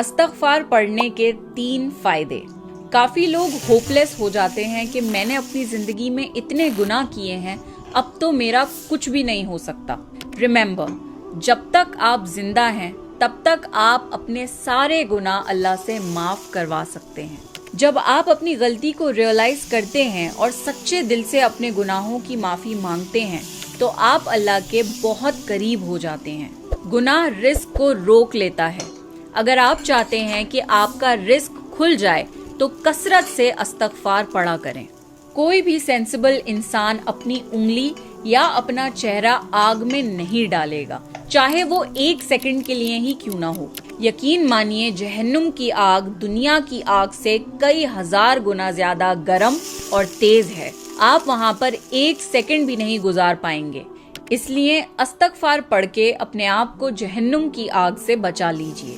استغفار پڑھنے کے 3 فائدے۔ کافی لوگ ہوپلیس ہو جاتے ہیں کہ میں نے اپنی زندگی میں اتنے گناہ کیے ہیں، اب تو میرا کچھ بھی نہیں ہو سکتا۔ ریممبر، جب تک آپ زندہ ہیں تب تک آپ اپنے سارے گناہ اللہ سے معاف کروا سکتے ہیں۔ جب آپ اپنی غلطی کو ریئلائز کرتے ہیں اور سچے دل سے اپنے گناہوں کی معافی مانگتے ہیں تو آپ اللہ کے بہت قریب ہو جاتے ہیں۔ گناہ رزق کو روک لیتا ہے۔ اگر آپ چاہتے ہیں کہ آپ کا رزق کھل جائے تو کثرت سے استغفار پڑھا کریں۔ کوئی بھی سینسیبل انسان اپنی انگلی یا اپنا چہرہ آگ میں نہیں ڈالے گا، چاہے وہ 1 سیکنڈ کے لیے ہی کیوں نہ ہو۔ یقین مانیے جہنم کی آگ دنیا کی آگ سے کئی ہزار گنا زیادہ گرم اور تیز ہے۔ آپ وہاں پر 1 سیکنڈ بھی نہیں گزار پائیں گے۔ اس لیے استغفار پڑھ کے اپنے آپ کو جہنم کی آگ سے بچا لیجئے۔